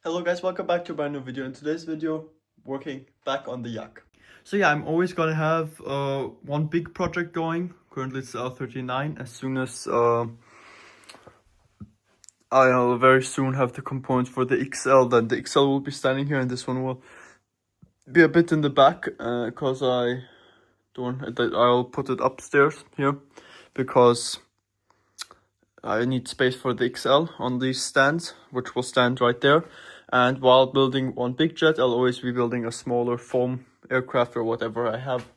Hello guys, welcome back to a brand new video. In today's video, working back on the yak. So yeah, I'm always gonna have one big project going. Currently it's L39. As soon as I'll very soon have the components for the XL, then the XL will be standing here and this one will be a bit in the back because I'll put it upstairs here because I need space for the XL on these stands, which will stand right there. And while building one big jet, I'll always be building a smaller foam aircraft or whatever I have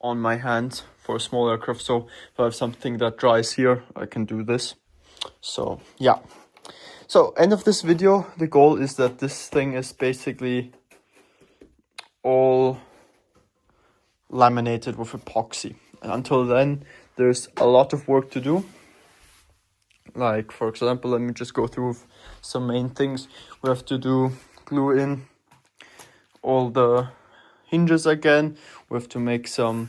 on my hand for a small aircraft. So if I have something that dries here, I can do this. So yeah. So end of this video, the goal is that this thing is basically all laminated with epoxy. And until then, there's a lot of work to do. Like, for example, let me just go through some main things. We have to glue in all the hinges again. We have to make a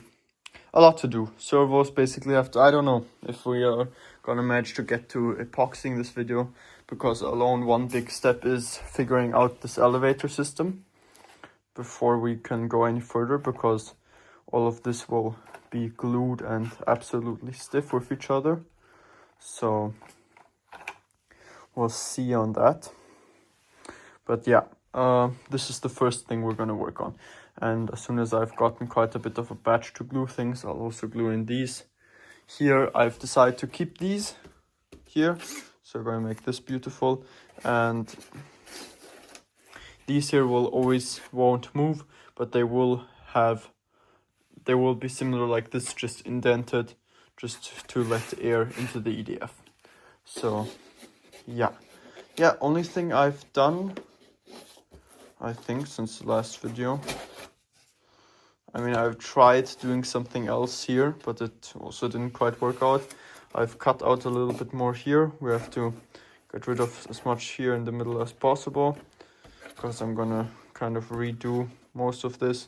lot to do. Servos basically have to, I don't know if we are gonna manage to get to epoxying this video, because alone one big step is figuring out this elevator system before we can go any further, because all of this will be glued and absolutely stiff with each other. So we'll see on that. But yeah, this is the first thing we're gonna work on. And as soon as I've gotten quite a bit of a batch to glue things, I'll also glue in these. Here I've decided to keep these here. So we're gonna make this beautiful. And these here won't move, but they will be similar like this, just indented, just to let air into the EDF. So yeah, only thing I've done, I think, since the last video, I mean, I've tried doing something else here, but it also didn't quite work out. I've cut out a little bit more here. We have to get rid of as much here in the middle as possible, because I'm gonna kind of redo most of this.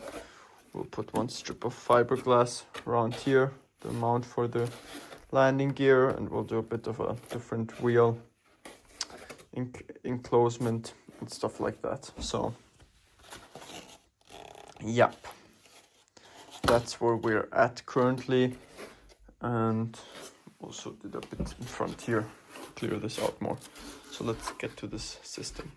We'll put one strip of fiberglass around here, the mount for the landing gear, and we'll do a bit of a different wheel enclosement and stuff like that. So yeah, that's where we're at currently. And also did a bit in front here to clear this out more. So let's get to this system.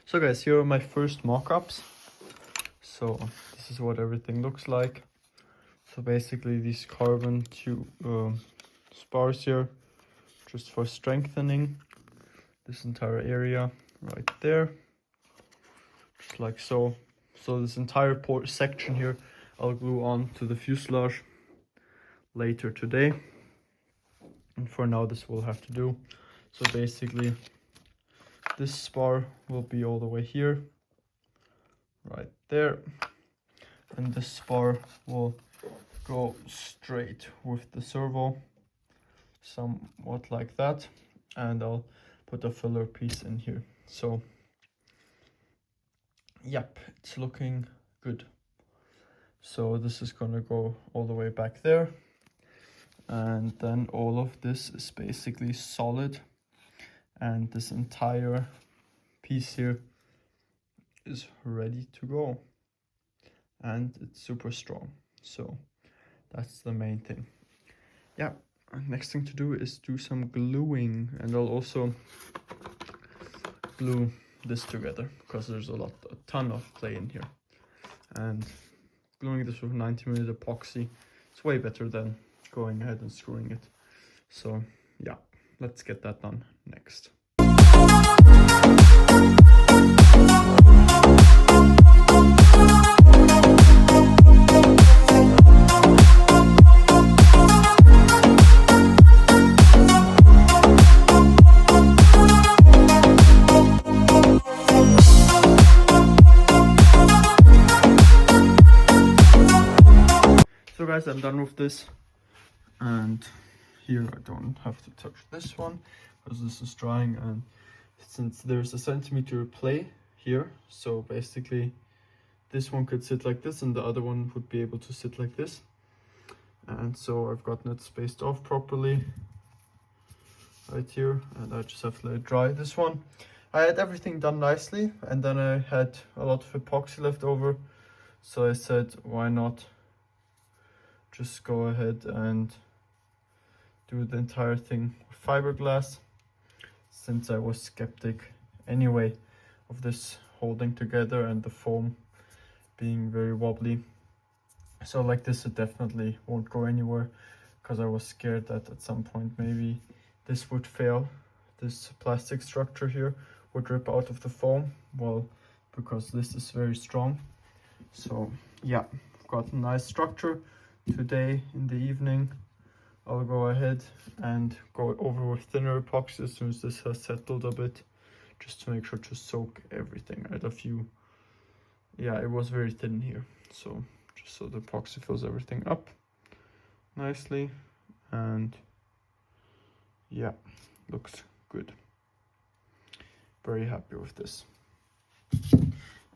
So guys, here are my first mock-ups. So this is what everything looks like. So basically these carbon spars here, just for strengthening this entire area right there, just like so. So this entire section here I'll glue on to the fuselage later today, and for now this will have to do. So basically this spar will be all the way here, right there, and this spar will go straight with the servo, somewhat like that, and I'll put a filler piece in here. So yep, it's looking good. So this is gonna go all the way back there, and then all of this is basically solid, and this entire piece here is ready to go, and it's super strong. So that's the main thing. Yeah, next thing to do is do some gluing, and I'll also glue this together because there's a ton of clay in here, and gluing this with 90mm epoxy is way better than going ahead and screwing it. So yeah, let's get that done next. So guys, I'm done with this, and here I don't have to touch this one because this is drying, and since there's a centimeter play here, so basically this one could sit like this and the other one would be able to sit like this. And so I've gotten it spaced off properly right here, and I just have to let it dry. This one, I had everything done nicely, and then I had a lot of epoxy left over, so I said, why not just go ahead and do the entire thing with fiberglass, since I was skeptic anyway of this holding together and the foam being very wobbly. So like this, it definitely won't go anywhere, because I was scared that at some point maybe this would fail. This plastic structure here would rip out of the foam, well, because this is very strong. So yeah, I've got a nice structure. Today in the evening I'll go ahead and go over with thinner epoxy as soon as this has settled a bit, just to make sure to soak everything out of you. Yeah, it was very thin here, so just so the epoxy fills everything up nicely, and yeah, looks good. Very happy with this.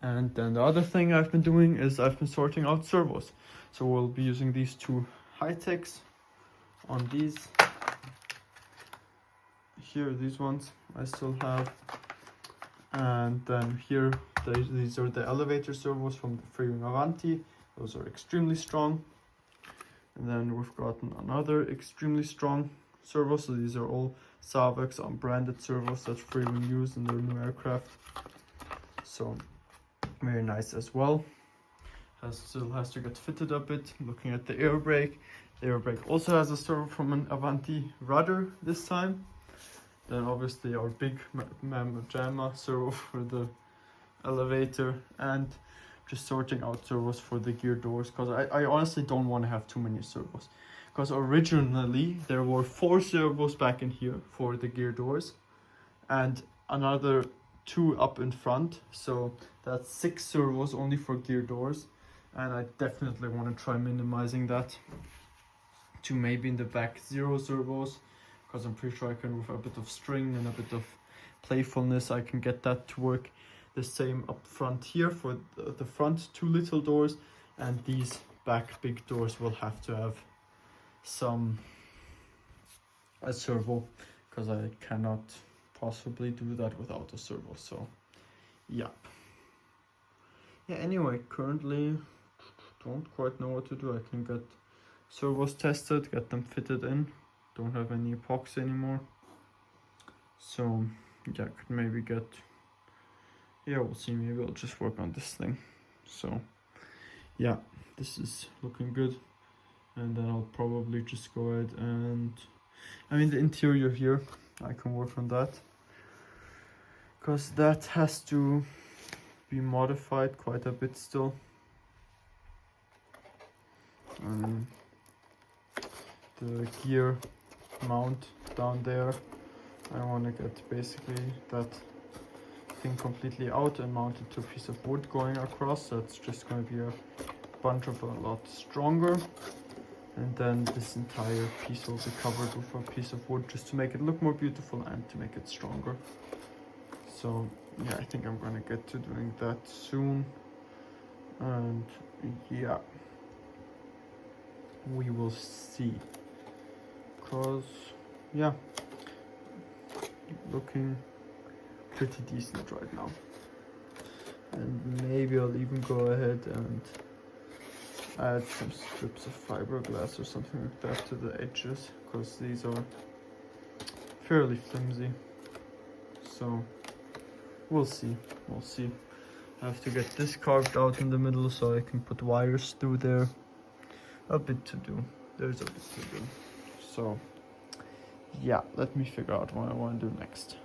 And then the other thing I've been doing is I've been sorting out servos. So we'll be using these two high-techs on these. Here, these ones I still have. And then here, these are the elevator servos from the frewwing Avanti. Those are extremely strong. And then we've gotten another extremely strong servo. So these are all Savex unbranded servos that frewwing used in their new aircraft. So very nice as well. Still has to get fitted a bit. Looking at the air brake also has a servo from an Avanti rudder this time. Then obviously our big Mamma servo for the elevator, and just sorting out servos for the gear doors, because I honestly don't want to have too many servos, because originally there were 4 servos back in here for the gear doors and another 2 up in front, so that's 6 servos only for gear doors, and I definitely want to try minimizing that to maybe in the back 0 servos, because I'm pretty sure I can, with a bit of string and a bit of playfulness, I can get that to work. The same up front here for the front 2 little doors, and these back big doors will have to have a servo, because I cannot possibly do that without a servo. So yeah, anyway, currently don't quite know what to do. I can get servos tested, get them fitted in. Don't have any epoxy anymore, so yeah, I could maybe get, yeah, we'll see, maybe I'll just work on this thing. So yeah, this is looking good, and then I'll probably just go ahead and, I mean, the interior here, I can work on that, because that has to be modified quite a bit still. The gear mount down there, I want to get basically that thing completely out and mount it to a piece of wood going across. That's just going to be a bunch of a lot stronger, and then this entire piece will be covered with a piece of wood just to make it look more beautiful and to make it stronger. So yeah, I think I'm going to get to doing that soon, and yeah, we will see, because yeah, looking pretty decent right now. And maybe I'll even go ahead and add some strips of fiberglass or something like that to the edges, because these are fairly flimsy. So we'll see. I have to get this carved out in the middle so I can put wires through there. A bit to do. There's a bit to do. So yeah, let me figure out what I want to do next.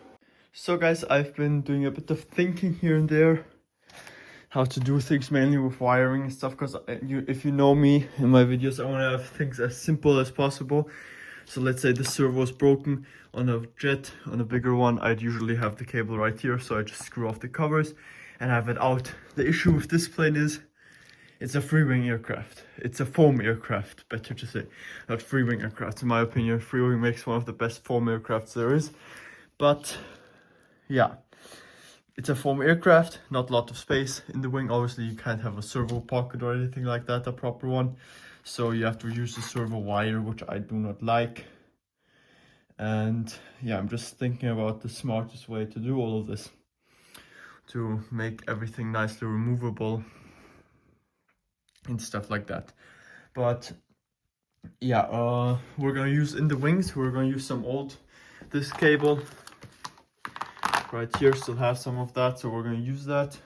So guys, I've been doing a bit of thinking here and there how to do things, mainly with wiring and stuff, because if you know me in my videos, I want to have things as simple as possible. So let's say the servo is broken on a jet, on a bigger one, I'd usually have the cable right here, so I just screw off the covers and have it out. The issue with this plane is it's a free-wing aircraft. It's a foam aircraft, better to say, not free-wing aircraft. In my opinion, free-wing makes one of the best foam aircrafts there is. But yeah, it's a foam aircraft, not a lot of space in the wing. Obviously, you can't have a servo pocket or anything like that, a proper one. So you have to use the servo wire, which I do not like. And yeah, I'm just thinking about the smartest way to do all of this, to make everything nicely removable and stuff like that. But yeah, we're gonna use in the wings, we're gonna use some old, this cable right here still has some of that, so we're gonna use that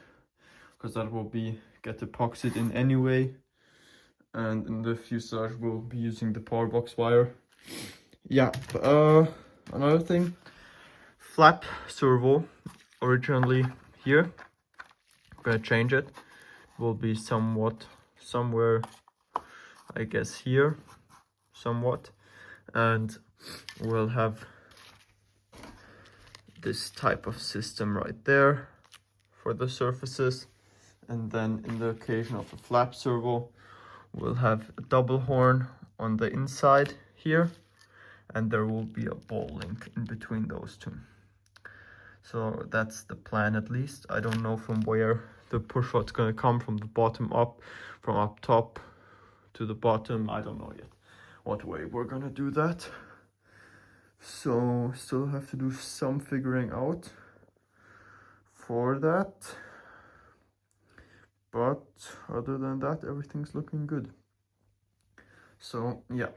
because that will be get epoxied in anyway. And in the fuselage we'll be using the power box wire. Yeah, another thing, flap servo originally here, I'm gonna change it, will be somewhere, I guess here somewhat, and we'll have this type of system right there for the surfaces. And then in the occasion of a flap servo, we'll have a double horn on the inside here, and there will be a ball link in between those two. So that's the plan, at least. I don't know from where the push rod's gonna come, from the bottom up, from up top to the bottom. I don't know yet what way we're gonna do that. So still have to do some figuring out for that. But other than that, everything's looking good. So yeah,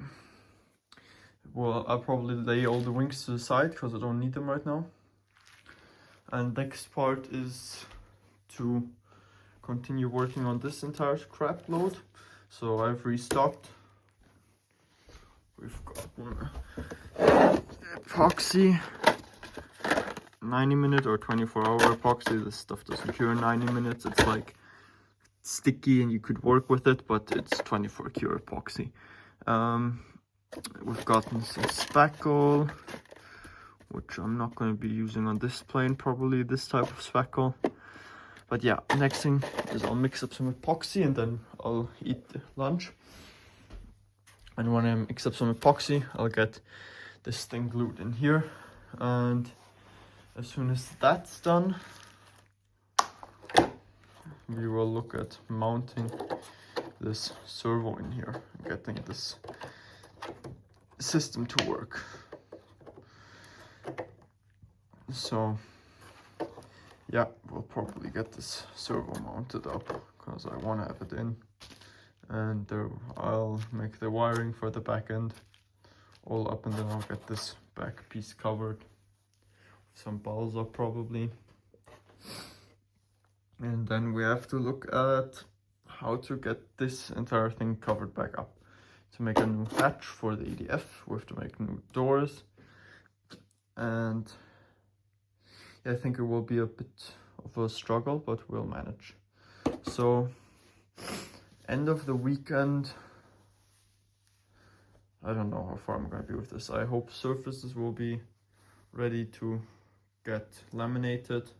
well, I'll probably lay all the wings to the side because I don't need them right now. And next part is to continue working on this entire scrap load. So I've restocked. We've got one epoxy, 90-minute or 24-hour epoxy. This stuff doesn't cure in 90 minutes. It's like sticky and you could work with it, but it's 24 cure epoxy. We've gotten some spackle, which I'm not going to be using on this plane, probably this type of spackle. But yeah, next thing is I'll mix up some epoxy and then I'll eat lunch. And when I mix up some epoxy, I'll get this thing glued in here. And as soon as that's done, we will look at mounting this servo in here, getting this system to work. So yeah, we'll probably get this servo mounted up because I want to have it in, and there I'll make the wiring for the back end all up, and then I'll get this back piece covered, some balsa probably. And then we have to look at how to get this entire thing covered back up. To make a new hatch for the EDF, we have to make new doors. And yeah, I think it will be a bit of a struggle, but we'll manage. So, end of the weekend, I don't know how far I'm going to be with this. I hope surfaces will be ready to get laminated.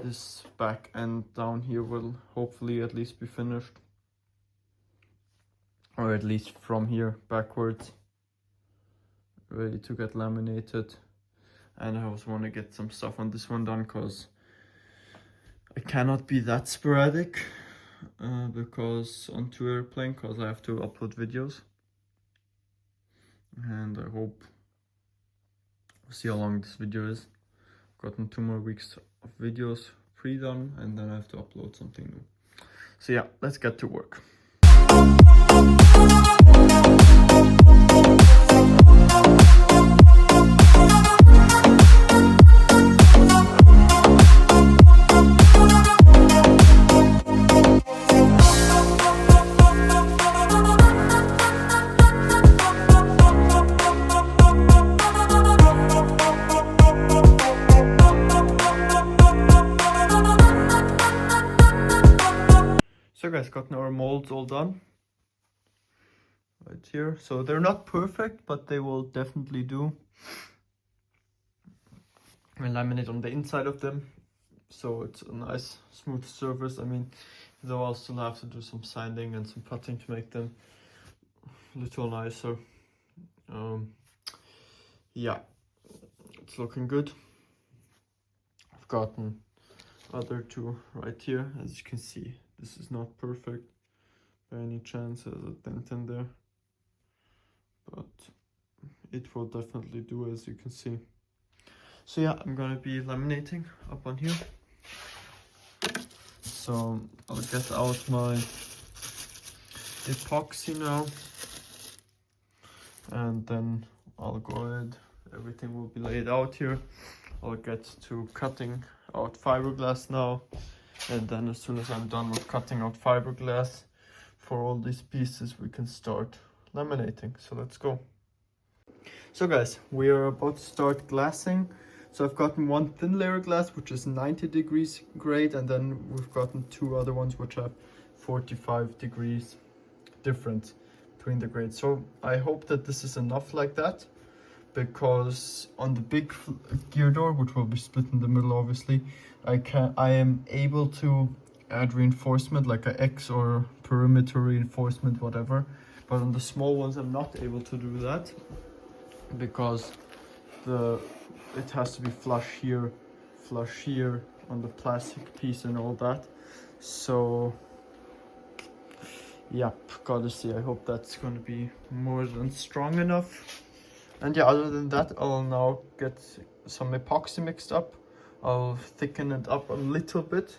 This back end down here will hopefully at least be finished, or at least from here backwards, ready to get laminated. And I also want to get some stuff on this one done because I cannot be that sporadic because onto airplane, because I have to upload videos. And I hope, we'll see how long this video is. Gotten 2 more weeks of videos pre-done, and then I have to upload something new. So yeah, let's get to work. So guys, gotten our molds all done right here. So they're not perfect, but they will definitely do. I laminate on the inside of them, so it's a nice smooth surface. I mean, though I'll still have to do some sanding and some cutting to make them a little nicer. Yeah, it's looking good. I've gotten other two right here. As you can see, this is not perfect by any chance. There's a dent in there, but it will definitely do, as you can see. So yeah, I'm gonna be laminating up on here. So I'll get out my epoxy now, and then I'll go ahead. Everything will be laid out here. I'll get to cutting out fiberglass now, and then as soon as I'm done with cutting out fiberglass for all these pieces, we can start laminating. So let's go. So guys, we are about to start glassing. So I've gotten one thin layer glass, which is 90 degrees grade, and then we've gotten two other ones which have 45 degrees difference between the grades. So I hope that this is enough like that, because on the big gear door, which will be split in the middle obviously, I am able to add reinforcement like a X or perimeter reinforcement, whatever, but on the small ones I'm not able to do that, because it has to be flush here on the plastic piece and all that. So yeah, gotta see. I hope that's gonna be more than strong enough. And yeah, other than that, I'll now get some epoxy mixed up. I'll thicken it up a little bit,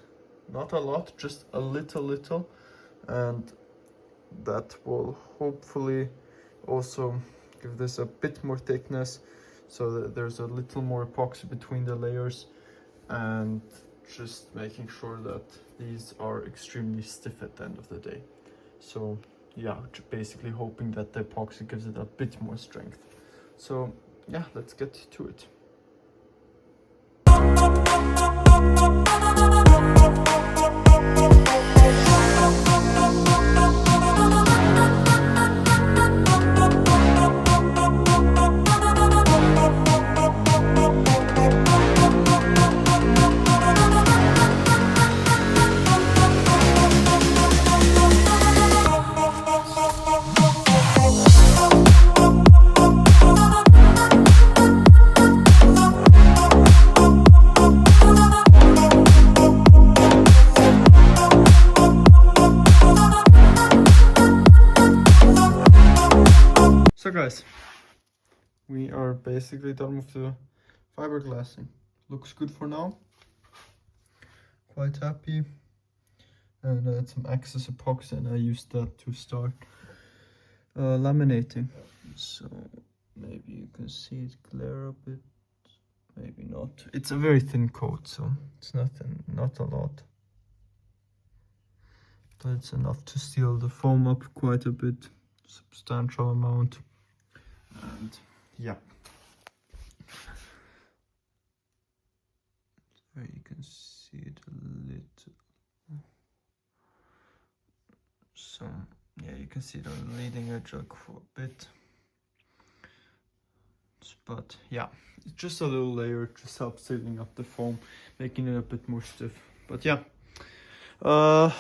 not a lot, just a little, and that will hopefully also give this a bit more thickness, so that there's a little more epoxy between the layers, and just making sure that these are extremely stiff at the end of the day. So yeah, basically hoping that the epoxy gives it a bit more strength. So yeah, let's get to it. So guys, we are basically done with the fiberglassing. Looks good for now. Quite happy. And I had some excess epoxy and I used that to start laminating. So maybe you can see it glare a bit, maybe not. It's a very thin coat, so it's not a lot. But it's enough to seal the foam up quite a bit, substantial amount. And yeah, there you can see it a little. So yeah, you can see it on the leading edge for a bit, but yeah, it's just a little layer, just helps sealing up the foam, making it a bit more stiff. But yeah, that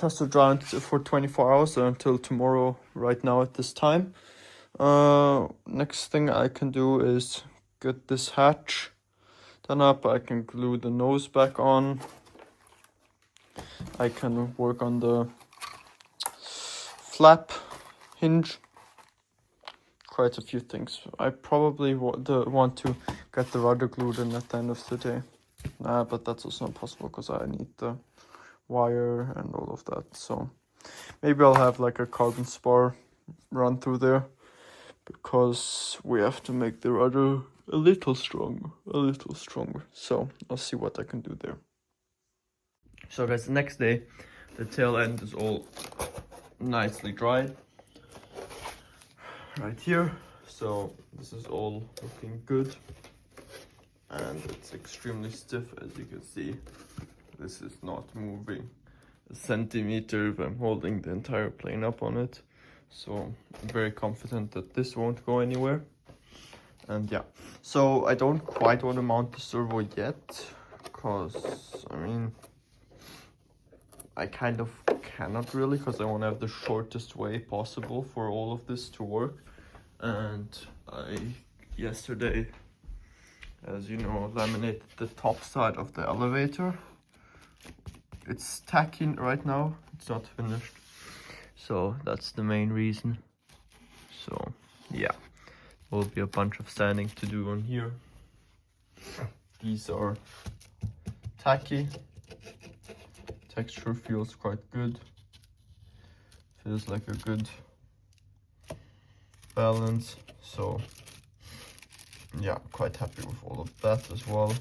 has to dry for 24 hours until tomorrow right now at this time. Next thing I can do is get this hatch done up. I can glue the nose back on. I can work on the flap hinge. Quite a few things. I probably want to get the rudder glued in at the end of the day. But that's also not possible because I need the wire and all of that. So maybe I'll have like a carbon spar run through there, because we have to make the rudder a little stronger. So I'll see what I can do there. So guys, the next day, the tail end is all nicely dry right here. So this is all looking good, and it's extremely stiff, as you can see. This is not moving a centimeter if I'm holding the entire plane up on it. So I'm very confident that this won't go anywhere. And yeah, so I don't quite want to mount the servo yet, because I mean, I kind of cannot really, because I want to have the shortest way possible for all of this to work. And I yesterday, as you know, laminated the top side of the elevator. It's tacking right now, it's not finished, so that's the main reason. So yeah, will be a bunch of sanding to do on here. These are tacky. Texture feels quite good. Feels like a good balance. So yeah, quite happy with all of that as well.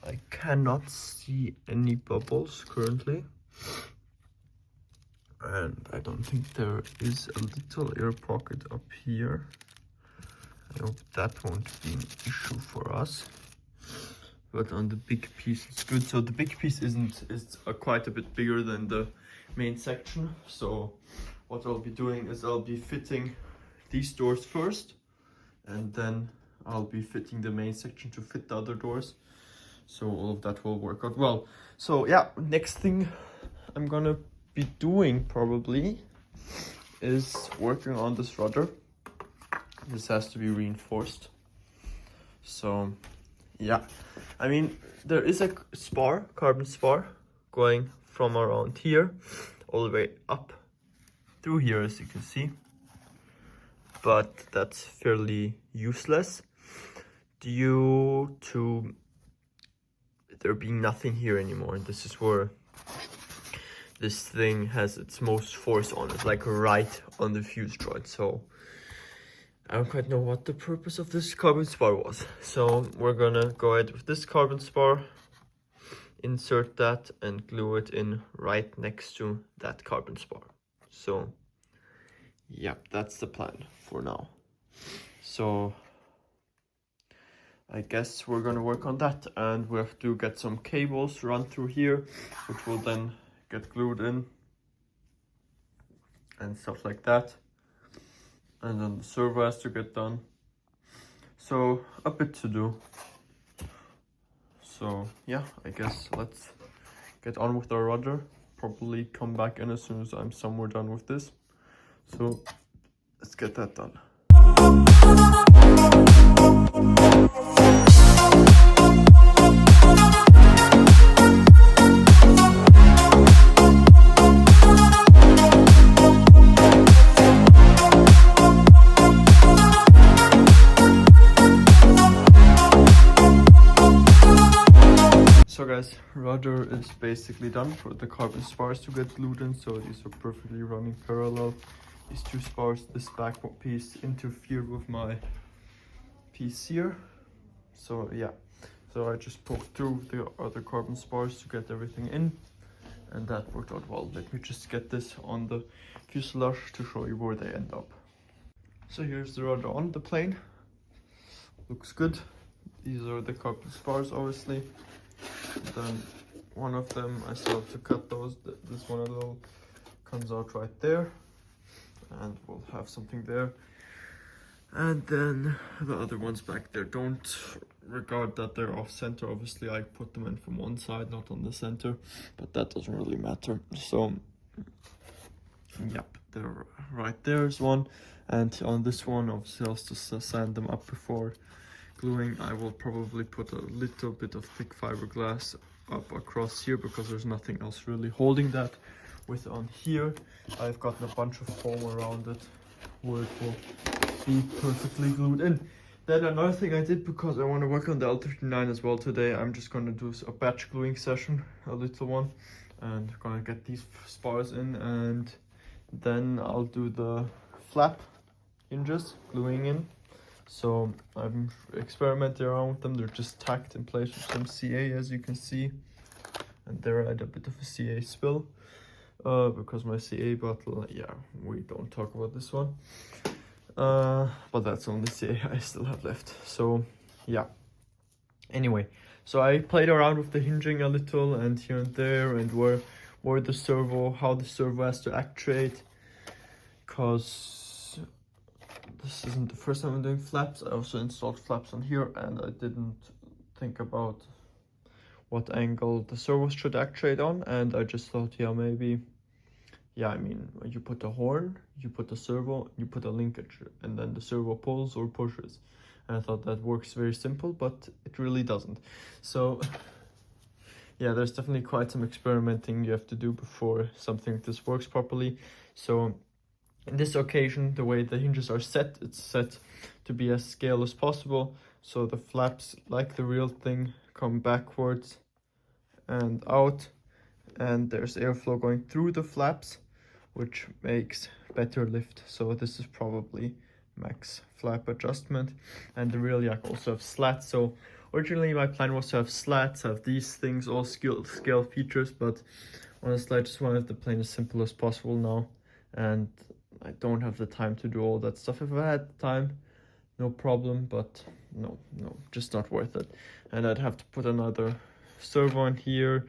I cannot see any bubbles currently. And I don't think there is a little air pocket up here. I hope that won't be an issue for us. But on the big piece it's good. So the big piece is quite a bit bigger than the main section. So what I'll be doing is I'll be fitting these doors first, and then I'll be fitting the main section to fit the other doors. So all of that will work out well. So yeah, next thing I'm gonna be doing probably is working on this rudder. This has to be reinforced. So yeah, I mean, there is a spar, carbon spar, going from around here all the way up through here, as you can see. But that's fairly useless due to there being nothing here anymore. This is where this thing has its most force on it, like right on the fuse joint. So I don't quite know what the purpose of this carbon spar was. So we're gonna go ahead with this carbon spar, insert that and glue it in right next to that carbon spar. So yeah, that's the plan for now. So I guess we're gonna work on that, and we have to get some cables run through here, which will then get glued in and stuff like that. And then the servo has to get done. So a bit to do. So yeah, I guess let's get on with our rudder. Probably come back in as soon as I'm somewhere done with this. So let's get that done. So guys, rudder is basically done for the carbon spars to get glued in. So these are perfectly running parallel. These two spars, this back piece interfered with my piece here. So yeah, so I just poked through the other carbon spars to get everything in, and that worked out well. Let me just get this on the fuselage to show you where they end up. So here's the rudder on the plane. Looks good. These are the carbon spars, obviously. Then one of them I still have to cut those. This one a little comes out right there, and we'll have something there. And then the other ones back there, don't regard that they're off center. Obviously I put them in from one side, not on the center, but that doesn't really matter. So yep, they're right there is one. And on this one, obviously I'll just sand them up before gluing. I will probably put a little bit of thick fiberglass up across here, because there's nothing else really holding that. With on here, I've gotten a bunch of foam around it where it will be perfectly glued in. Then another thing I did, because I want to work on the L39 as well today, I'm just going to do a batch gluing session, a little one, and gonna get these spars in, and then I'll do the flap hinges gluing in. So I'm experimenting around with them. They're just tacked in place with some CA, as you can see, and there I had a bit of a CA spill because my CA bottle, yeah, we don't talk about this one, but that's only CA I still have left. So yeah, anyway, so I played around with the hinging a little, and here and there, and where the servo, how the servo has to actuate, because this isn't the first time I'm doing flaps. I also installed flaps on here, and I didn't think about what angle the servos should actuate on, and I just thought, yeah, maybe, yeah, I mean, you put a horn, you put a servo, you put a linkage, and then the servo pulls or pushes. And I thought that works very simple, but it really doesn't. So yeah, there's definitely quite some experimenting you have to do before something like this works properly. So in this occasion, the way the hinges are set, it's set to be as scale as possible. So the flaps, like the real thing, come backwards and out, and there's airflow going through the flaps, which makes better lift. So this is probably max flap adjustment. And the real yak also have slats. So originally my plan was to have slats, have these things, all scale features, but honestly I just wanted the plane as simple as possible now, and I don't have the time to do all that stuff. If I had the time, no problem, but no, just not worth it. And I'd have to put another servo in here.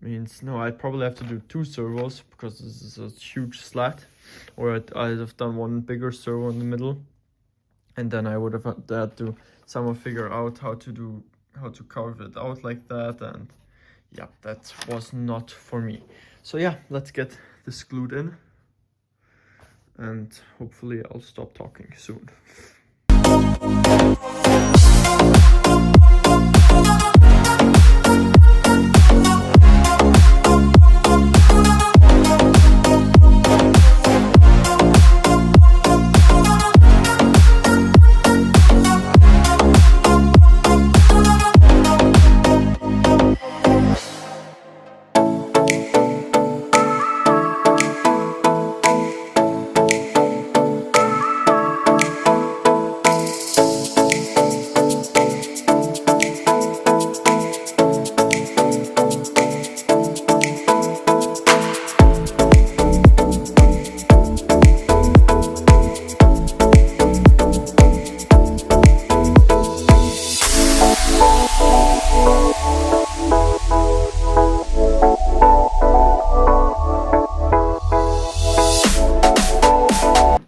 Means no, I'd probably have to do 2 servos because this is a huge slat, or I'd have done one bigger servo in the middle, and then I would have had to somehow figure out how to carve it out like that, and yeah, that was not for me. So yeah, let's get this glued in, and hopefully I'll stop talking soon.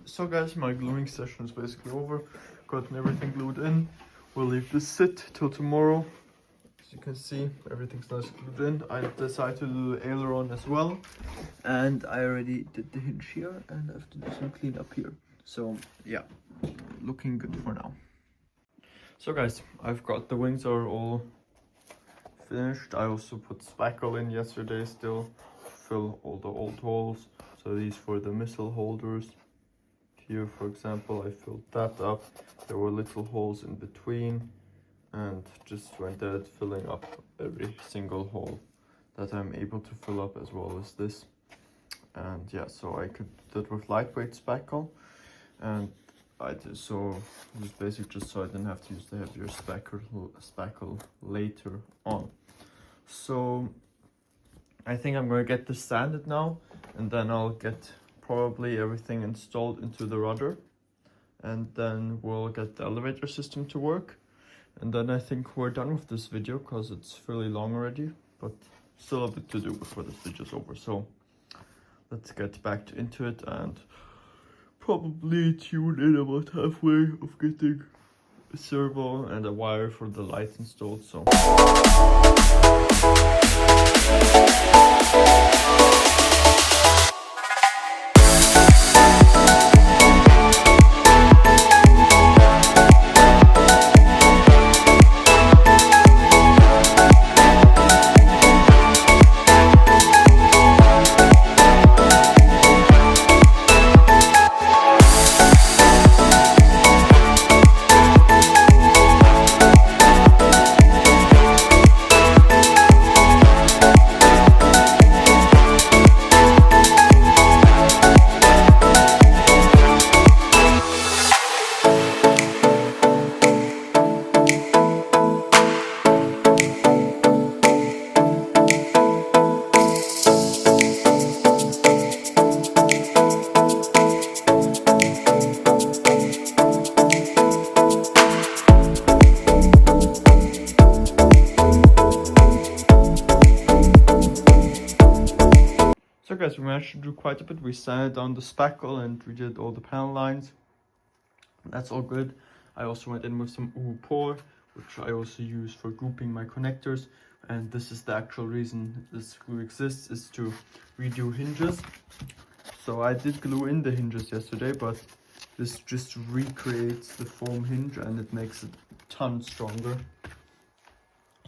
So guys, my gluing session is basically over. Gotten everything glued in. We'll leave this sit till tomorrow. As you can see, everything's nice glued in. I decided to do the aileron as well. And I already did the hinge here, and I have to do some cleanup here. So yeah, looking good for now. So guys, I've got the wings are all finished. I also put spackle in yesterday still, fill all the old holes. So these for the missile holders. Here, for example, I filled that up. There were little holes in between, and just went at filling up every single hole that I'm able to fill up, as well as this. And yeah, so I could do that with lightweight spackle, and I did so just basically just so I didn't have to use the heavier spackle later on. So I think I'm gonna get this sanded now, and then I'll get probably everything installed into the rudder, and then we'll get the elevator system to work, and then I think we're done with this video because it's fairly long already, but still a bit to do before this video's over. So let's get back into it and probably tune in about halfway of getting a servo and a wire for the light installed. So guys, we managed to do quite a bit. We sanded down the spackle and we did all the panel lines. That's all good. I also went in with some pour, which I also use for grouping my connectors. and this is the actual reason this screw exists, is to redo hinges. So I did glue in the hinges yesterday, but this just recreates the foam hinge and it makes it a ton stronger.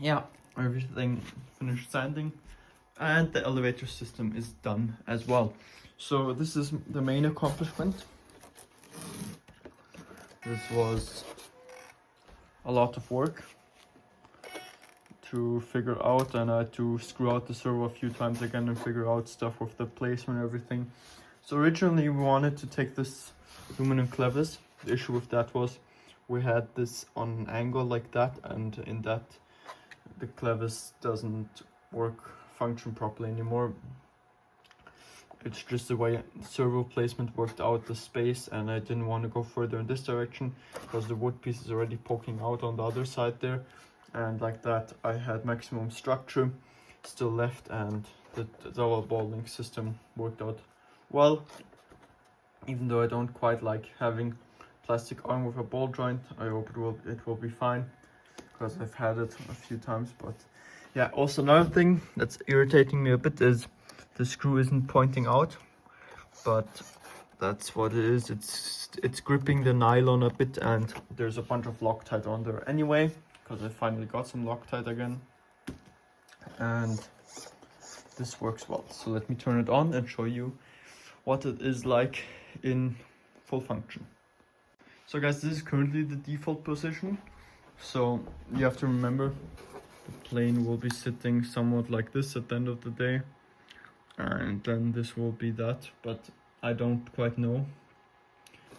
Yeah, everything finished sanding, and the elevator system is done as well. So this is the main accomplishment. This was a lot of work to figure out, and I had to screw out the servo a few times again and figure out stuff with the placement and everything. So originally we wanted to take this aluminum clevis. The issue with that was we had this on an angle like that, and in that the clevis doesn't function properly anymore. It's just the way servo placement worked out the space, and I didn't want to go further in this direction because the wood piece is already poking out on the other side there, and like that I had maximum structure still left, and the double ball link system worked out well. Even though I don't quite like having plastic arm with a ball joint, I hope it will be fine because I've had it a few times. But yeah, also another thing that's irritating me a bit is the screw isn't pointing out, but that's what it is. It's gripping the nylon a bit, and there's a bunch of Loctite on there anyway, because I finally got some Loctite again, and this works well. So let me turn it on and show you what it is like in full function. So guys, this is currently the default position. So you have to remember the plane will be sitting somewhat like this at the end of the day, and then this will be that, but I don't quite know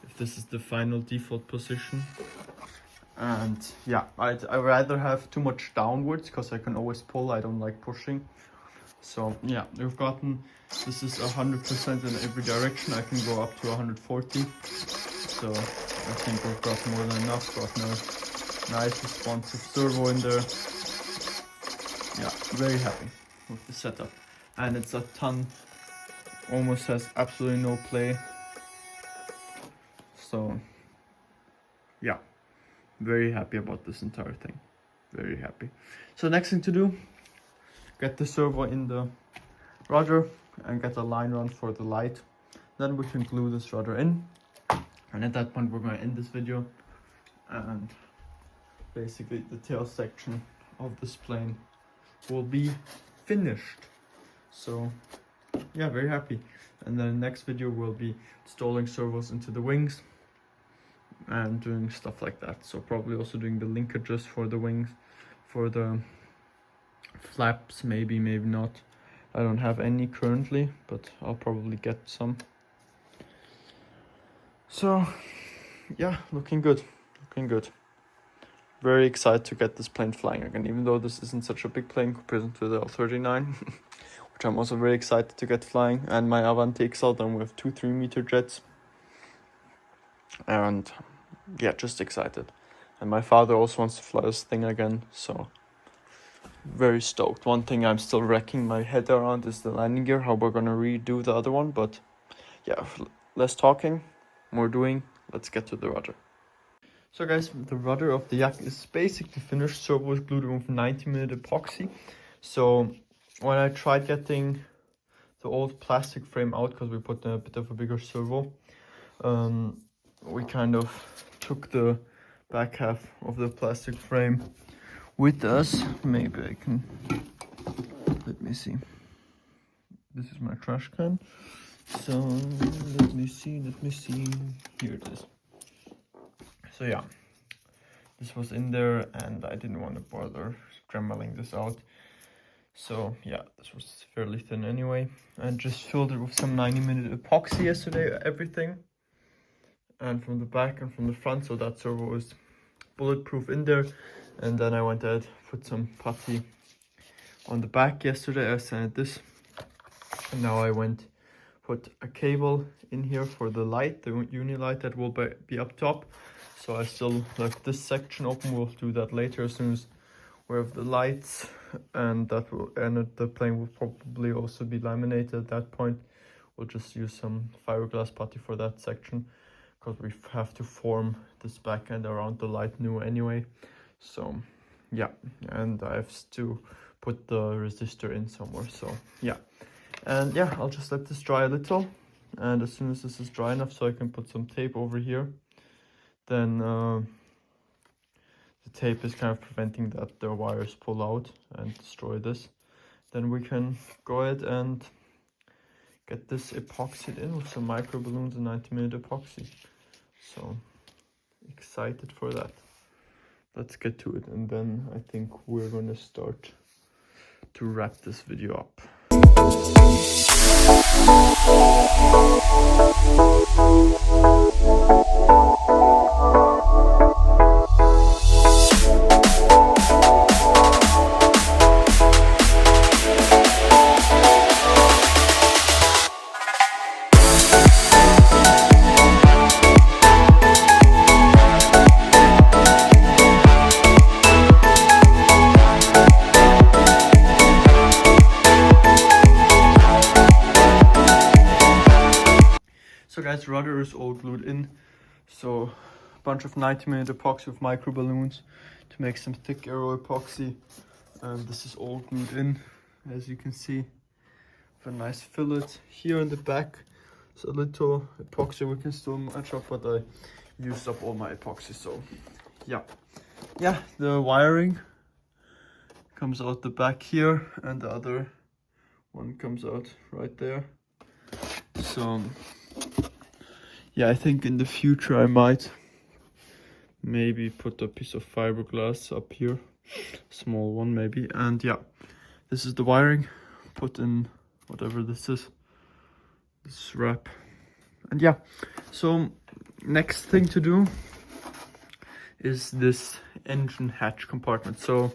if this is the final default position. And yeah, I'd rather have too much downwards because I can always pull. I don't like pushing. So yeah, we've gotten, this is 100% in every direction. I can go up to 140. So I think we've got more than enough. Got a nice responsive servo in there. Yeah, very happy with the setup. And it's a ton, almost has absolutely no play. So yeah, very happy about this entire thing. Very happy. So the next thing to do, get the servo in the rudder and get a line run for the light. Then we can glue this rudder in. And at that point we're going to end this video. And basically the tail section of this plane will be finished. So yeah, very happy. And then the next video will be installing servos into the wings and doing stuff like that. So probably also doing the linkages for the wings, for the flaps, maybe not. I don't have any currently, but I'll probably get some. So yeah, looking good. Very excited to get this plane flying again, even though this isn't such a big plane compared to the L39, which I'm also very excited to get flying. And my Avanti XL done with 2-3 meter jets, and yeah, just excited. And my father also wants to fly this thing again, so very stoked. One thing I'm still wrecking my head around is the landing gear, how we're gonna redo the other one. But yeah, less talking, more doing. Let's get to the rudder. So guys, the rudder of the Yak is basically finished. Servo is glued in with 90-minute epoxy. So when I tried getting the old plastic frame out, because we put a bit of a bigger servo, we kind of took the back half of the plastic frame with us. Maybe I can, let me see. This is my trash can. So let me see. Here it is. So yeah, this was in there and I didn't want to bother scrambling this out. So yeah, this was fairly thin anyway. And just filled it with some 90-minute epoxy yesterday, everything. And from the back and from the front, so that servo is bulletproof in there. And then I went ahead, put some putty on the back yesterday. I sanded this. And now I put a cable in here for the light, the uni light that will be up top. So I still left this section open. We'll do that later as soon as we have the lights, and the plane will probably also be laminated at that point. We'll just use some fiberglass putty for that section because we have to form this back end around the light new anyway. So yeah, and I have to put the resistor in somewhere. So yeah, and yeah, I'll just let this dry a little, and as soon as this is dry enough so I can put some tape over here, then the tape is kind of preventing that the wires pull out and destroy this. Then we can go ahead and get this epoxied in with some micro balloons and 90mm epoxy. So excited for that. Let's get to it, and then I think we're gonna start to wrap this video up. So guys, rudder is all glued in. So a bunch of 90mm epoxy with micro balloons to make some thick aero epoxy. And this is all glued in, as you can see, with a nice fillet. Here in the back, it's a little epoxy we can still match up, but I used up all my epoxy. So yeah, the wiring comes out the back here, and the other one comes out right there. So yeah, I think in the future I might maybe put a piece of fiberglass up here, small one maybe. And yeah, this is the wiring, put in whatever this is, this wrap. And yeah, so next thing to do is this engine hatch compartment. So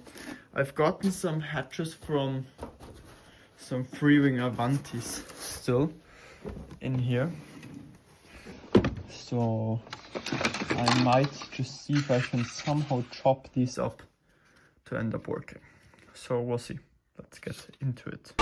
I've gotten some hatches from some frewwing Avantis still in here. So I might just see if I can somehow chop these up to end up working. So we'll see. Let's get into it.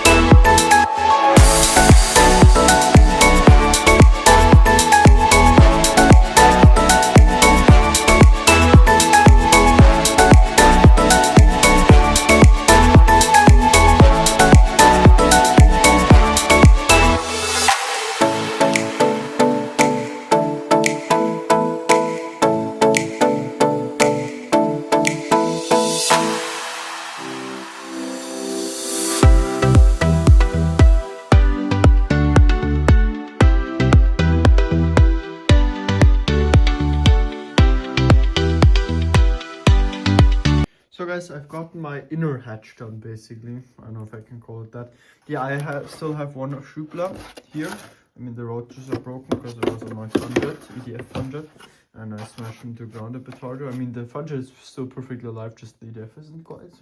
So guys, I've gotten my inner hatch done basically. I don't know if I can call it that. Yeah, I still have one Schubler here. I mean, the rotors are broken because it was on my Funjet, EDF Funjet, and I smashed them to ground a bit harder. I mean, the Funjet is still perfectly alive, just the EDF isn't quite.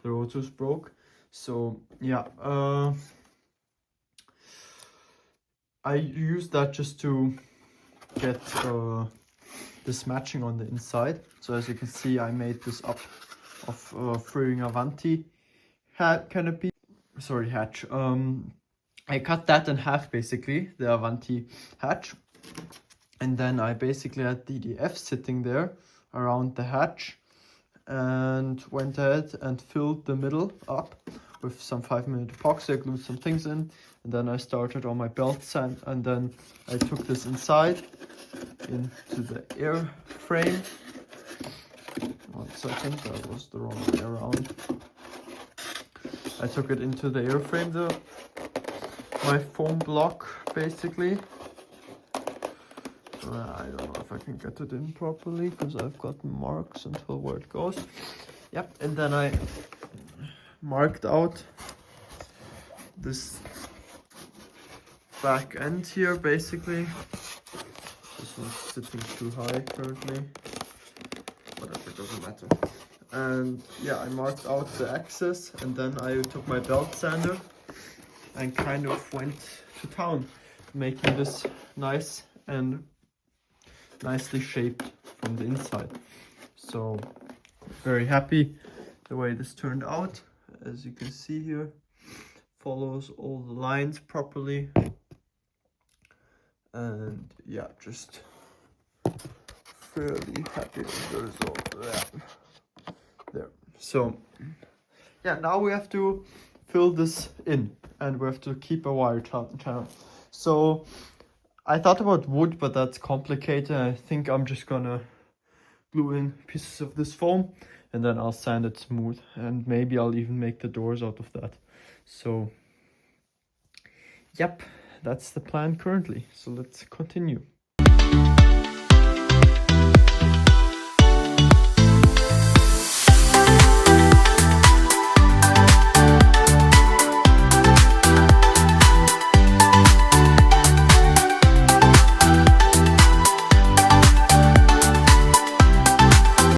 The rotors broke. So yeah, I used that just to get this matching on the inside. So as you can see, I made this up of frewwing Avanti canopy, sorry, hatch. I cut that in half basically, the Avanti hatch, and then I basically had DDF sitting there around the hatch, and went ahead and filled the middle up with some 5mm epoxy. I glued some things in, and then I started on my belt sand, and then I took this inside into the air frame. 1 second, that was the wrong way around. I took it into the airframe, my foam block basically. I don't know if I can get it in properly because I've got marks until where it goes. Yep, and then I marked out this back end here basically. This one's sitting too high currently. Whatever, it doesn't matter. And yeah, I marked out the axis, and then I took my belt sander and kind of went to town, making this nice and nicely shaped from the inside. So very happy the way this turned out. As you can see here, follows all the lines properly, and yeah, just fairly happy with the result. There. So yeah, now we have to fill this in, and we have to keep a wire channel. So I thought about wood, but that's complicated. I think I'm just gonna glue in pieces of this foam, and then I'll sand it smooth, and maybe I'll even make the doors out of that. So yep, that's the plan currently. So let's continue.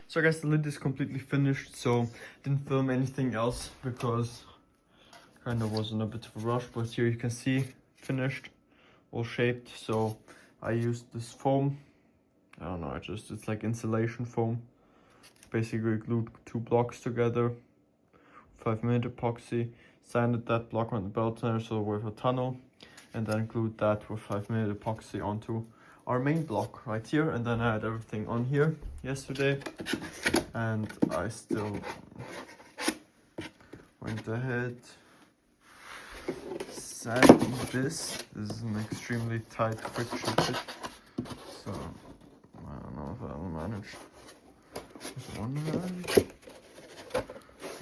So I guess the lid is completely finished, so didn't film anything else because kind of was in a bit of a rush, but here you can see finished, all shaped. So I used this foam, I don't know, it's like insulation foam. Basically glued 2 blocks together, 5mm epoxy, sanded that block on the belt center so with a tunnel, and then glued that with 5mm epoxy onto our main block right here. And then I had everything on here yesterday, and I still went ahead sanding this. This is an extremely tight friction fit, so I don't know if I'll manage. There's one hand,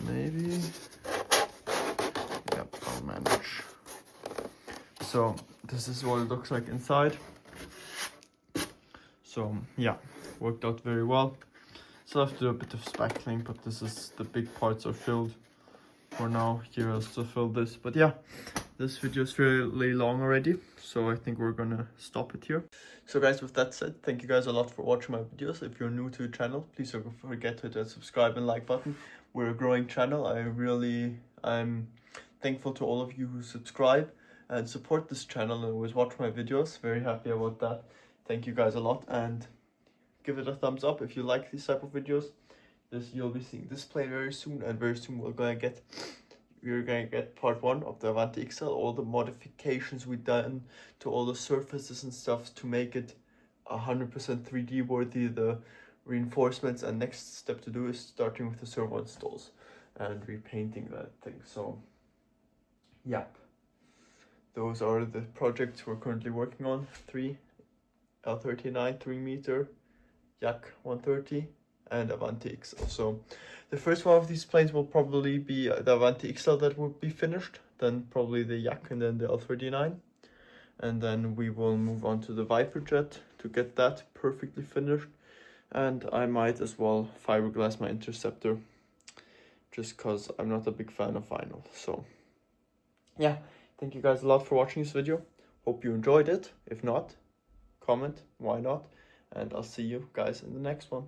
maybe. Yep, I'll manage. So this is what it looks like inside. So yeah, worked out very well. Still have to do a bit of spackling, but this is, the big parts are filled for now. Here I'll still fill this, but yeah, this video is fairly long already, so I think we're gonna stop it here. So guys, with that said, thank you guys a lot for watching my videos. If you're new to the channel, please don't forget to hit that subscribe and like button. We're a growing channel. I'm thankful to all of you who subscribe and support this channel and always watch my videos. Very happy about that. Thank you guys a lot, and give it a thumbs up if you like these type of videos. You'll be seeing this plane very soon, and very soon we're gonna get part 1 of the Avanti XL, all the modifications we've done to all the surfaces and stuff to make it 100% 3D worthy, the reinforcements. And next step to do is starting with the servo installs and repainting that thing. So yep, those are the projects we're currently working on. 3 L39 3-meter, Yak 130, and Avanti XL. So the first one of these planes will probably be the Avanti XL that will be finished, then probably the Yak, and then the L39, and then we will move on to the Viper jet to get that perfectly finished. And I might as well fiberglass my Interceptor, just because I'm not a big fan of vinyl. So yeah, thank you guys a lot for watching this video. Hope you enjoyed it. If not, comment why not, and I'll see you guys in the next one.